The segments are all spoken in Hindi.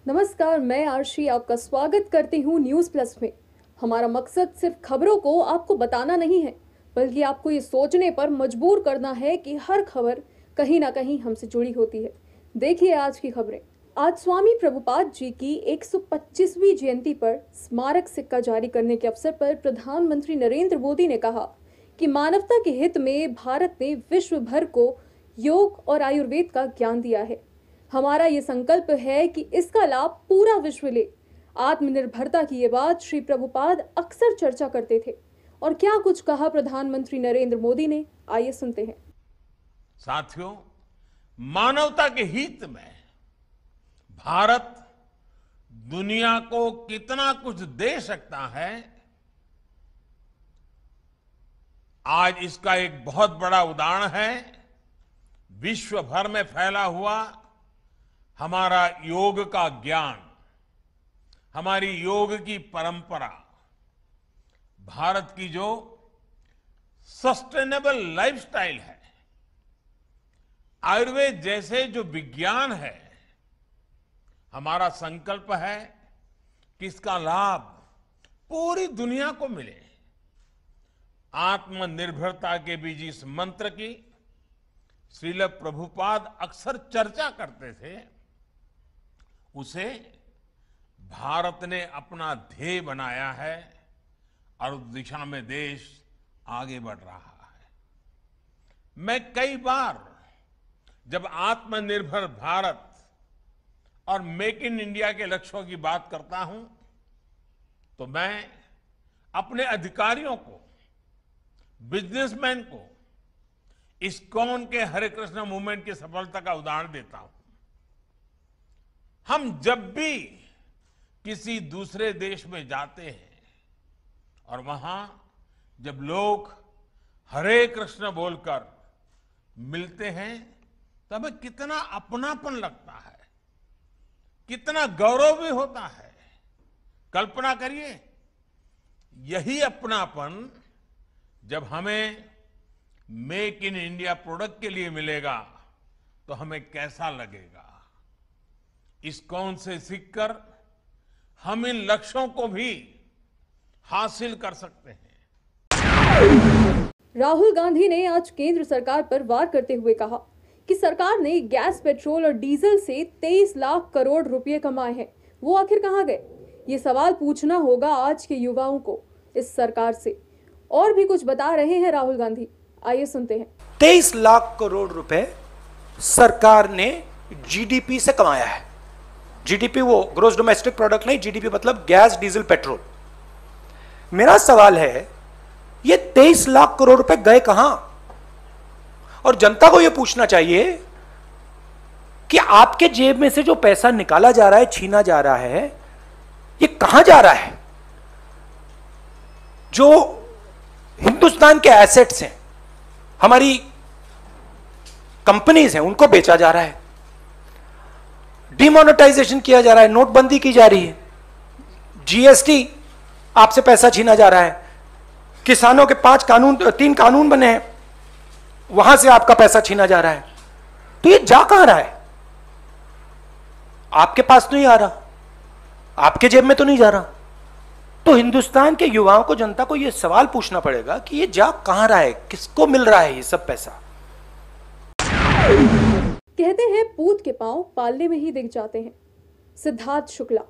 नमस्कार, मैं आरशी आपका स्वागत करती हूँ न्यूज़ प्लस में। हमारा मकसद सिर्फ खबरों को आपको बताना नहीं है, बल्कि आपको ये सोचने पर मजबूर करना है कि हर खबर कहीं ना कहीं हमसे जुड़ी होती है। देखिए आज की खबरें। आज स्वामी प्रभुपाद जी की 125वीं जयंती पर स्मारक सिक्का जारी करने के अवसर पर प्रधानमंत्री नरेंद्र मोदी ने कहा कि मानवता के हित में भारत ने विश्व भर को योग और आयुर्वेद का ज्ञान दिया है। हमारा ये संकल्प है कि इसका लाभ पूरा विश्व ले। आत्मनिर्भरता की ये बात श्री प्रभुपाद अक्सर चर्चा करते थे। और क्या कुछ कहा प्रधानमंत्री नरेंद्र मोदी ने, आइए सुनते हैं। साथियों, मानवता के हित में भारत दुनिया को कितना कुछ दे सकता है, आज इसका एक बहुत बड़ा उदाहरण है विश्व भर में फैला हुआ हमारा योग का ज्ञान, हमारी योग की परंपरा, भारत की जो सस्टेनेबल लाइफस्टाइल है, आयुर्वेद जैसे जो विज्ञान है। हमारा संकल्प है कि इसका लाभ पूरी दुनिया को मिले। आत्मनिर्भरता के बीच इस मंत्र की श्रील प्रभुपाद अक्सर चर्चा करते थे। उसे भारत ने अपना ध्येय बनाया है और उस दिशा में देश आगे बढ़ रहा है। मैं कई बार जब आत्मनिर्भर भारत और मेक इन इंडिया के लक्ष्यों की बात करता हूं, तो मैं अपने अधिकारियों को, बिजनेसमैन को इस्कॉन के हरे कृष्ण मूवमेंट की सफलता का उदाहरण देता हूं। हम जब भी किसी दूसरे देश में जाते हैं और वहां जब लोग हरे कृष्ण बोलकर मिलते हैं, तो हमें कितना अपनापन लगता है, कितना गौरव भी होता है। कल्पना करिए, यही अपनापन जब हमें मेक इन इंडिया प्रोडक्ट के लिए मिलेगा तो हमें कैसा लगेगा। इस्कॉन से सीखकर हम इन लक्ष्यों को भी हासिल कर सकते हैं। राहुल गांधी ने आज केंद्र सरकार पर वार करते हुए कहा कि सरकार ने गैस, पेट्रोल और डीजल से 23 लाख करोड़ रुपए कमाए हैं। वो आखिर कहां गए? ये सवाल पूछना होगा आज के युवाओं को इस सरकार से। और भी कुछ बता रहे हैं राहुल गांधी, आइए सुनते हैं। 23 लाख करोड़ रुपए सरकार ने जीडीपी से कमाया है। जीडीपी वो ग्रोस डोमेस्टिक प्रोडक्ट नहीं, जीडीपी मतलब गैस, डीजल, पेट्रोल। मेरा सवाल है, ये 23 लाख करोड़ रुपए गए कहां? और जनता को यह पूछना चाहिए कि आपके जेब में से जो पैसा निकाला जा रहा है, छीना जा रहा है, ये कहां जा रहा है? जो हिंदुस्तान के एसेट्स हैं, हमारी कंपनीज हैं, उनको बेचा जा रहा है, डिमोनेटाइजेशन किया जा रहा है, नोटबंदी की जा रही है, जीएसटी आपसे पैसा छीना जा रहा है, किसानों के 3 कानून बने हैं, वहां से आपका पैसा छीना जा रहा है। तो ये जा कहां रहा है? आपके पास तो नहीं आ रहा, आपके जेब में तो नहीं जा रहा। तो हिंदुस्तान के युवाओं को, जनता को यह सवाल पूछना पड़ेगा कि ये जा कहां रहा है, किसको मिल रहा है ये सब पैसा। कहते हैं पूत के पांव पालने में ही दिख जाते हैं। सिद्धार्थ शुक्ला,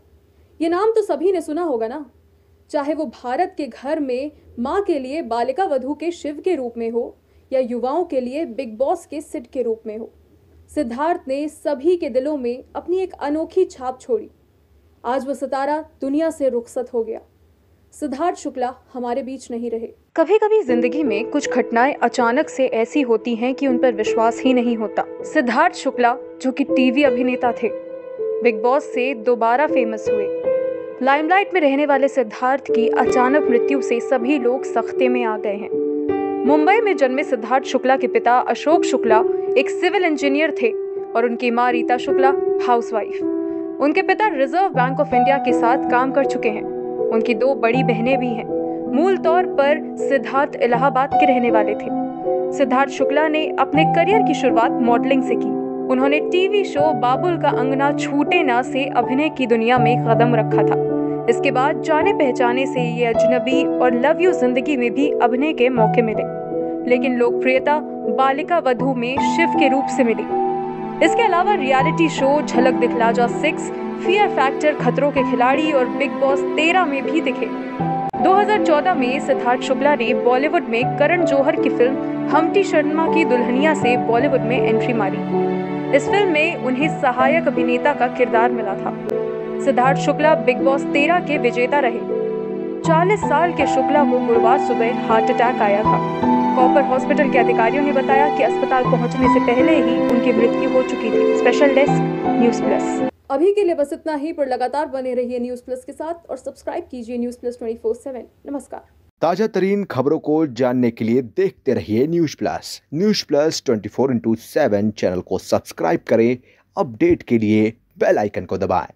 ये नाम तो सभी ने सुना होगा ना, चाहे वो भारत के घर में मां के लिए बालिका वधू के शिव के रूप में हो या युवाओं के लिए बिग बॉस के सिड के रूप में हो। सिद्धार्थ ने सभी के दिलों में अपनी एक अनोखी छाप छोड़ी। आज वो सितारा दुनिया से रुखसत हो गया। सिद्धार्थ शुक्ला हमारे बीच नहीं रहे। कभी कभी जिंदगी में कुछ घटनाएं अचानक से ऐसी होती हैं कि उन पर विश्वास ही नहीं होता। सिद्धार्थ शुक्ला, जो कि टीवी अभिनेता थे, बिग बॉस से दोबारा फेमस हुए। लाइमलाइट में रहने वाले सिद्धार्थ की अचानक मृत्यु से सभी लोग सख्ते में आ गए हैं। मुंबई में जन्मे सिद्धार्थ शुक्ला के पिता अशोक शुक्ला एक सिविल इंजीनियर थे और उनकी मां रीता शुक्ला हाउसवाइफ। उनके पिता रिजर्व बैंक ऑफ इंडिया के साथ काम कर चुके हैं। उनकी 2 बड़ी बहनें भी हैं। मूल तौर पर सिद्धार्थ इलाहाबाद के रहने वाले थे। सिद्धार्थ शुक्ला ने अपने करियर की शुरुआत मॉडलिंग से की। उन्होंने टीवी शो बाबुल का अंगना छूटे ना से अभिनय की दुनिया में कदम रखा था। इसके बाद जाने पहचाने से ये अजनबी और लव यू जिंदगी में भी अभिनय के मौके मिले, लेकिन लोकप्रियता बालिका वधू में शिव के रूप से मिली। इसके अलावा रियलिटी शो झलक दिखला जा 6, फियर फैक्टर, खतरों के खिलाड़ी और बिग बॉस 13 में भी दिखे। 2014 में सिद्धार्थ शुक्ला ने बॉलीवुड में करण जौहर की फिल्म हम्टी शर्मा की दुल्हनिया से बॉलीवुड में एंट्री मारी। इस फिल्म में उन्हें सहायक अभिनेता का किरदार मिला था। सिद्धार्थ शुक्ला बिग बॉस 13 के विजेता रहे। 40 साल के शुक्ला को गुरुवार सुबह हार्ट अटैक आया था। कॉपर हॉस्पिटल के अधिकारियों ने बताया कि अस्पताल पहुंचने से पहले ही उनकी मृत्यु हो चुकी थी। Special desk news plus. अभी के लिए बस इतना ही, पर लगातार बने रहिए न्यूज़ प्लस के साथ और सब्सक्राइब कीजिए न्यूज़ प्लस 24/7। नमस्कार। ताजा तरीन खबरों को जानने के लिए देखते रहिए न्यूज़ प्लस 24/7 चैनल को सब्सक्राइब करें। अपडेट के लिए बेल आइकन को दबाएं।